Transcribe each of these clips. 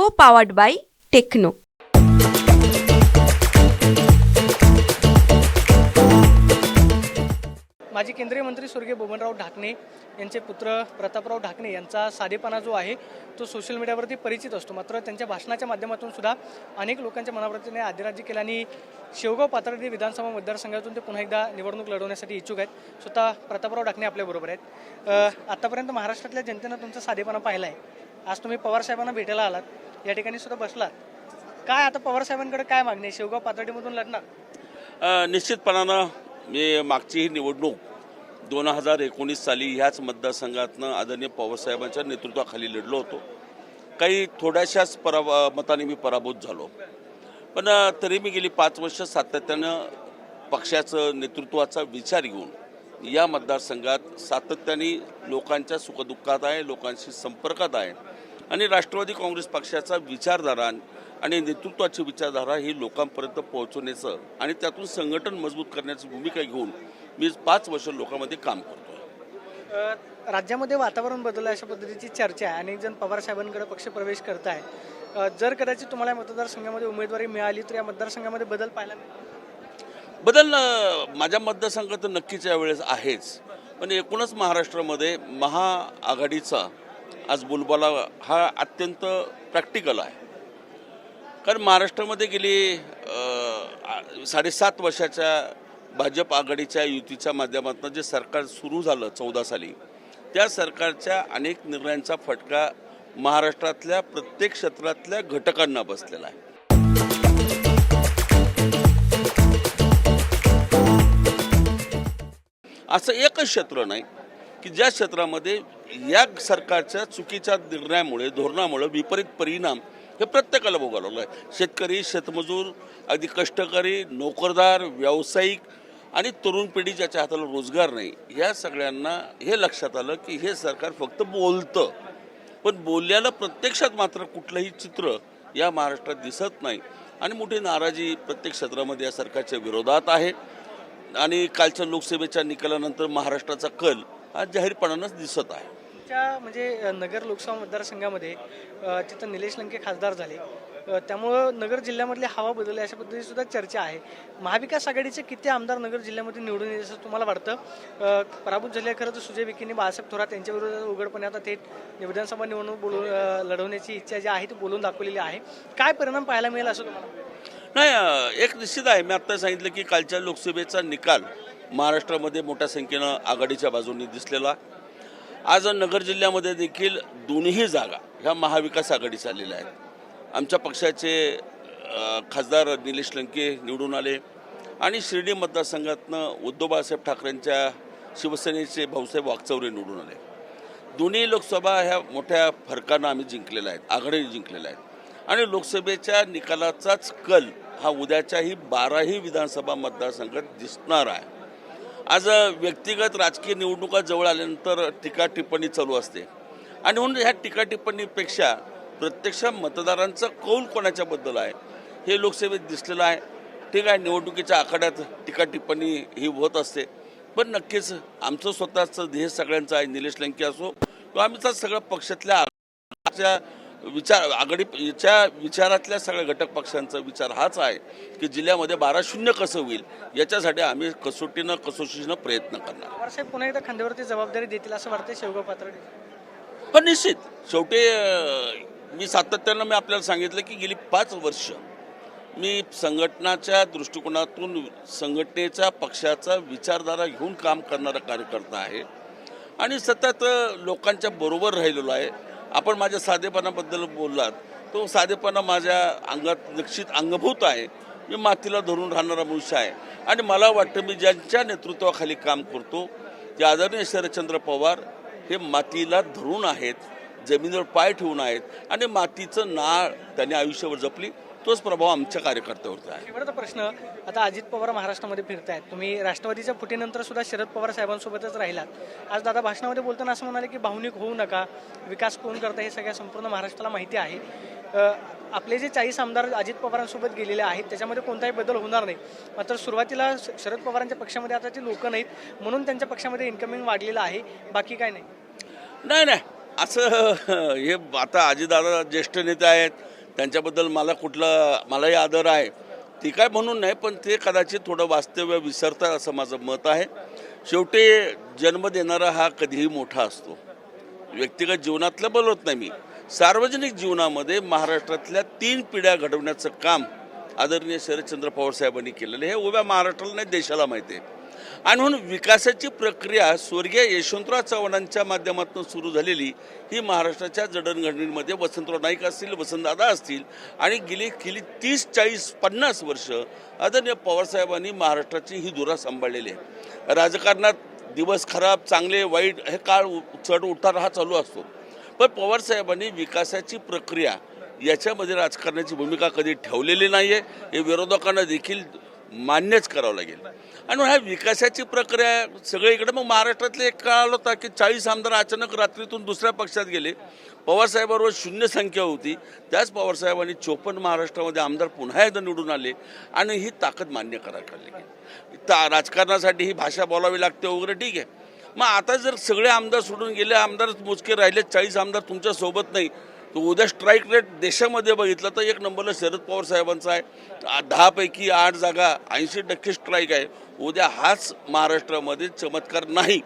Co-powered by Techno. माजी केंद्रीय मंत्री स्वर्गीय बबनराव ढाकणे यांचे पुत्र प्रतापराव ढाकणे यांचा साधेपणा जो आहे तो सोशल मीडियावरती परिचित असतो. मात्र त्यांच्या भाषणाच्या माध्यमातून सुद्धा अनेक लोकांच्या मनावरती आदराज्य केलं आणि शेवगाव पाथर्डी विधानसभा मतदारसंघातून ते पुन्हा एकदा निवडणूक लढवण्यासाठी इच्छुक आहेत. स्वतः प्रतापराव ढाकणे आपल्याबरोबर आहेत. आतापर्यंत महाराष्ट्रातल्या जनतेनं तुमचा साधेपणा पाहिला आहे. आज तुम्ही पवारसाहेबांना भेटायला आलात, या ठिकाणी सुद्धा बसलात. काय आता पवारसाहेबांकडे काय मागणी आहे? शेवगाव पाथर्डीमधून लढणार? निश्चितपणानं मी मागची ही निवडणूक 2019 साली ह्याच मतदारसंघातनं आदरणीय पवारसाहेबांच्या नेतृत्वाखाली लढलो होतो. काही थोड्याशाच मताने मी पराभूत झालो, पण तरी मी गेली 5 वर्ष सातत्यानं पक्षाचं नेतृत्वाचा विचार घेऊन या मतदारसंघात सातत्याने लोकांच्या सुखदुःखात आहे, लोकांशी संपर्कात आहे आणि राष्ट्रवादी काँग्रेस पक्षाचा विचारधारा आणि नेतृत्वाची विचारधारा ही लोकांपर्यंत पोहोचवण्याचं आणि त्यातून संघटन मजबूत करण्याची भूमिका घेऊन मी 5 वर्ष लोकांमध्ये काम करतोय. राज्यामध्ये वातावरण बदललं अशा पद्धतीची चर्चा आहे. अनेक जण पवारसाहेबांकडे पक्षप्रवेश करत आहेत. जर कदाचित तुम्हाला या मतदारसंघामध्ये उमेदवारी मिळाली तर या मतदारसंघामध्ये बदल पाहायला मिळेल? बदल माझ्या मतदारसंघात नक्कीच यावेळेस आहेच, पण एकूणच महाराष्ट्रामध्ये महाआघाडीचा आज बोलबाला हा अत्यंत प्रॅक्टिकल आहे. कारण महाराष्ट्रामध्ये गेली 7.5 वर्षाच्या भाजप आघाडीच्या युतीच्या माध्यमातून जे सरकार सुरू झालं 14 साली, त्या सरकारच्या अनेक निर्णयांचा फटका महाराष्ट्रातल्या प्रत्येक क्षेत्रातल्या घटकांना बसलेला आहे. असं एकच क्षेत्र नाही की ज्या क्षेत्रामध्ये या सरकारच्या चुकीच्या निर्णयामुळे धोरणामुळे विपरीत परिणाम हे प्रत्येकाला भोगावं लागलं. शेतकरी, शेतमजूर, अगदी कष्टकरी, नोकरदार, व्यावसायिक आणि तरुण पिढी ज्याच्या हाताला रोजगार नाही, या सगळ्यांना हे लक्षात आलं की हे सरकार फक्त बोलतं, पण बोलल्याला प्रत्यक्षात मात्र कुठलंही चित्र या महाराष्ट्रात दिसत नाही आणि मोठी नाराजी प्रत्येक क्षेत्रामध्ये या सरकारच्या विरोधात आहे. आणि कालच्या लोकसभेच्या निकालानंतर महाराष्ट्राचा कल हा जाहीरपणानंच दिसत आहे. म्हणजे नगर लोकसभा मतदारसंघामध्ये तिथं निलेश लंके खासदार झाले, त्यामुळं नगर जिल्ह्यामधली हवा बदलली अशा पद्धतीची सुद्धा चर्चा आहे. महाविकास आघाडीचे किती आमदार नगर जिल्ह्यामध्ये निवडून येईल असं तुम्हाला वाटतं? पराभूत झाले खरं तर सुजय विखेंनी बाळासाहेब थोरात यांच्या विरोधात उघडपणे आता थेट विधानसभा निवडणूक लढवण्याची इच्छा जी आहे ती बोलून दाखवलेली आहे. काय परिणाम पाहायला मिळेल असं तुम्हाला? नाही, एक निश्चित आहे. मी आत्ता सांगितलं की कालच्या लोकसभेचा निकाल महाराष्ट्रामध्ये मोठ्या संख्येनं आघाडीच्या बाजूने दिसलेला. आज नगर जिल्ह्यामध्ये देखील दोन्ही जागा ह्या महाविकास आघाडी चाललेल्या आहेत. आमच्या पक्षाचे खासदार निलेश लंके निवडून आले आणि शिर्डी मतदारसंघातनं उद्धव बाळासाहेब ठाकरेंच्या शिवसेनेचे भाऊसाहेब वागचौरे निवडून आले. दोन्ही लोकसभा ह्या मोठ्या फरकानं आम्ही जिंकलेल्या आहेत, आघाडीने जिंकलेल्या आहेत आणि लोकसभेच्या निकालाचाच कल हा उद्याच्याही 12ही विधानसभा मतदारसंघात दिसणार आहे. आज व्यक्तिगत राजकीय निवडणुका जवळ आल्यानंतर टीका टिप्पणी चालू असते आणि म्हणून ह्या टीका टिप्पणीपेक्षा प्रत्यक्ष मतदारांचा कौल कोणाच्याबद्दल आहे हे लोकसभेत दिसलेलं आहे. ठीक आहे, निवडणुकीच्या आखाड्यात टीका टिप्पणी ही होत असते, पण नक्कीच आमचं स्वतःचं ध्येय सगळ्यांचं आहे. निलेश लंके असो किंवा आमचा सगळ्या पक्षातल्या आघाडीच्या विचारातल्या सगळ्या घटक पक्षांचा विचार हाच आहे की जिल्ह्यामध्ये 12-0 कसं होईल याच्यासाठी आम्ही कसोशीनं प्रयत्न करणार. पवारसाहेब पुन्हा एकदा खांद्यावरती जबाबदारी देतील असं वाटतं शेवगाव पाथर्डी? पण निश्चित शेवटी मी सातत्यानं आपल्याला सांगितलं की गेली 5 वर्ष मी संघटनाच्या दृष्टिकोनातून संघटनेच्या पक्षाचा विचारधारा घेऊन काम करणारा कार्यकर्ता आहे आणि सतत लोकांच्या बरोबर राहिलेलो आहे. आपण माझ्या साधेपणाबद्दल बोललात, तो साधेपणा माझ्या अंगात निश्चित अंगभूत आहे. मी मातीला धरून राहणारा मनुष्य आहे आणि मला वाटतं मी ज्यांच्या नेतृत्वाखाली काम करतो ते आदरणीय शरदचंद्र पवार हे मातीला धरून आहेत, जमिनीवर पाय ठेवून आहेत आणि मातीचं नाळ त्यांनी आयुष्यावर जपली. तोच प्रभाव आमच्या कार्यकर्त्यावरचा आहे. शेवटचा प्रश्न, आता अजित पवार महाराष्ट्रामध्ये फिरतायत, तुम्ही राष्ट्रवादीच्या फुटीनंतर सुद्धा शरद पवार साहेबांसोबतच राहिलात. आज दादा भाषणामध्ये बोलताना असं म्हणाले की भावनिक होऊ नका, विकास कोण करतं हे सगळ्या संपूर्ण महाराष्ट्राला माहिती आहे. आपले जे 40 आमदार अजित पवारांसोबत गेलेले आहेत त्याच्यामध्ये कोणताही बदल होणार नाही. मात्र सुरुवातीला शरद पवारांच्या पक्षामध्ये आता ते लोक नाहीत म्हणून त्यांच्या पक्षामध्ये इन्कमिंग वाढलेलं आहे, बाकी काय नाही. नाही, असं हे आता अजितदादा ज्येष्ठ नेते आहेत, त्यांच्याबद्दल मलाही आदर आहे, ती काय म्हणून नाही, पण ते कदाचित थोडं वास्तव्य विसरतात असं माझं मत आहे. शेवटी जन्म देणारा हा कधीही मोठा असतो. व्यक्तिगत जीवनातलं बोलत नाही मी, सार्वजनिक जीवनामध्ये महाराष्ट्रातल्या 3 पिढ्या घडवण्याचं काम आदरणीय शरदचंद्र पवार साहेबांनी केलेलं हे उभ्या महाराष्ट्राला नाही देशाला माहिती आहे. आणि म्हणून विकासाची प्रक्रिया स्वर्गीय यशवंतराव चव्हाणांच्या माध्यमातून सुरू झालेली ही महाराष्ट्राच्या जडणघडणीमध्ये वसंतराव नाईक असतील, वसंतदादा असतील आणि गेली 30, 40, 50 वर्ष आदरणीय पवारसाहेबांनी महाराष्ट्राची ही धुरा सांभाळलेली आहे. राजकारणात दिवस खराब, चांगले, वाईट हे काळ चढ उतार हा चालू असतो, पण पवारसाहेबांनी विकासाची प्रक्रिया याच्यामध्ये राजकारणाची भूमिका कधी ठेवलेली नाही आहे. हे विरोधकांना देखील मान्यच करावं लागेल. आणि ह्या विकासाची प्रक्रिया सगळीकडे मग महाराष्ट्रातले एक काळ होता की 40 आमदार अचानक रात्रीतून दुसऱ्या पक्षात गेले. पवारसाहेबांवर 0 संख्या होती, त्याच पवारसाहेबांनी 54 महाराष्ट्रामध्ये आमदार पुन्हा एकदा निवडून आले आणि ही ताकद मान्य करायला लागली. राजकारणासाठी ही भाषा बोलावी लागते वगैरे, ठीक आहे. मग आता जर सगळे आमदार सोडून गेले, आमदार मोजके राहिले, 40 आमदार तुमच्या सोबत नाही, तर उद्या स्ट्राईक रेट देशामध्ये बघितलं तर 1 नंबरला शरद पवार साहेबांचा आहे. 10 पैकी 8 जागा 80% स्ट्राईक आहे. उद्या हाच महाराष्ट्रामध्ये चमत्कार नाही.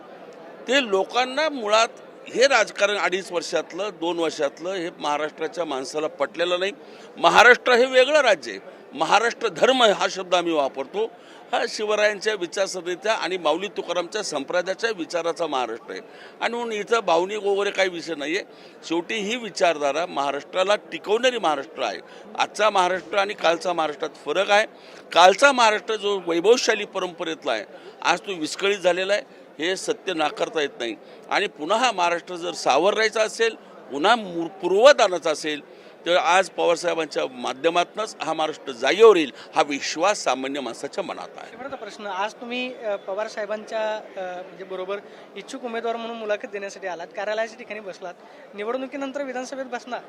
ते लोकांना मुळात हे राजकारण 2.5 वर्षातलं 2 वर्षातलं हे महाराष्ट्राच्या माणसाला पटलेलं नाही. महाराष्ट्र हे वेगळं राज्य आहे. महाराष्ट्र धर्म हा शब्द आम्ही वापरतो, हा शिवरायांच्या विचारसरणीचा आणि माऊली तुकारामच्या संप्रदायाच्या विचाराचा महाराष्ट्र आहे. आणि म्हणून इथं भावनिक वगैरे काही विषय नाही आहे. शेवटी ही विचारधारा महाराष्ट्राला टिकवणारी महाराष्ट्र आहे. आजचा महाराष्ट्र आणि कालचा महाराष्ट्रात फरक आहे. कालचा महाराष्ट्र जो वैभवशाली परंपरेतला आहे, आज तो विस्कळीत झालेला आहे. हे सत्य नाकारता येत नाही. आणि पुन्हा हा महाराष्ट्र जर सावरायचा असेल, पुन्हा पूर्ववत आणायचा असेल, तर आज पवारसाहेबांच्या माध्यमातूनच हा महाराष्ट्र जागेवर येईल, हा विश्वास सामान्य माणसाच्या मनात आहे. शेवटचा प्रश्न, आज तुम्ही पवार साहेबांच्या म्हणजे बरोबर इच्छुक उमेदवार म्हणून मुलाखत देण्यासाठी आलात, कार्यालयाच्या ठिकाणी बसलात, निवडणुकीनंतर विधानसभेत बसणार.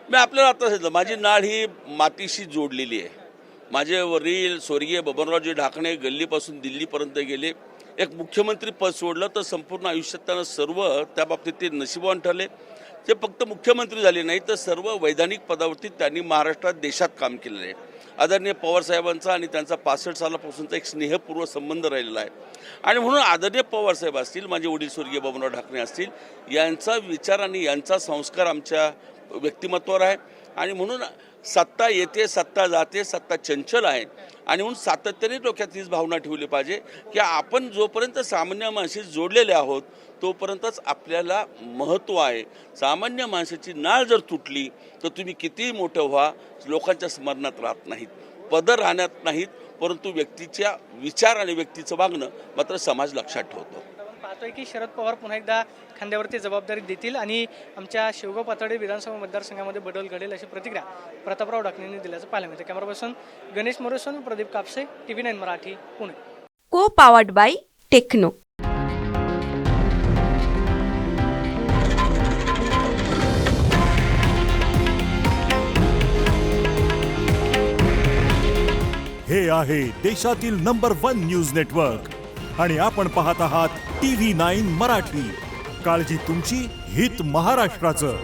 मी आपल्याला आता सांगितलं, माझी नाळ ही मातीशी जोडलेली आहे. माझे वडील स्वर्गीय बबनरावजी ढाकणे गल्लीपासून दिल्लीपर्यंत गेले. एक मुख्यमंत्री पद सोडलं तर संपूर्ण आयुष्यात त्यांना सर्व त्या बाबतीत ते नशिबवान ठरले. ते फक्त मुख्यमंत्री झाले नाही तर सर्व वैधानिक पदावरती त्यांनी महाराष्ट्रात देशात काम केलेलं आहे. आदरणीय पवारसाहेबांचा आणि त्यांचा 65 सालापासूनचा एक स्नेहपूर्व संबंध राहिलेला आहे. आणि म्हणून आदरणीय पवारसाहेब असतील, माझे वडील स्वर्गीय बबनराव ढाकणे असतील, यांचा विचार आणि यांचा संस्कार आमच्या व्यक्तिमत्वावर आहे. आणि म्हणून सत्ता येते, सत्ता जाते, सत्ता चंचल आहे. आणि म्हणून सातत्याने डोक्यात हीच भावना ठेवली पाहिजे की आपण जोपर्यंत सामान्य माणसाशी जोडलेले आहोत तोपर्यंतच आपल्याला महत्त्व आहे. सामान्य माणसाची नाळ जर तुटली तर तुम्ही कितीही मोठं व्हा, लोकांच्या स्मरणात राहत नाहीत, पदर राहण्यात नाहीत, परंतु व्यक्तीच्या विचार आणि व्यक्तीचं वागणं मात्र समाज लक्षात ठेवतो. पाहतोय की शरद पवार पुन्हा एकदा खांद्यावरती जबाबदारी देतील आणि आमच्या शेवगाव पातळी विधानसभा मतदारसंघामध्ये बदल घडेल अशी प्रतिक्रिया प्रतापराव ढाकणेंनी दिल्याचं पाहायला मिळतं. कॅमेरा पर्सन गणेश मोरेसोन, Pradeep Kapse, TV9 Marathi, Pune. Co powered bye techno. हे आहे देशातील नंबर 1 न्यूज नेटवर्क आणि आपण पाहत आहात TV9 मराठी. काळजी तुमची, हित महाराष्ट्राचं.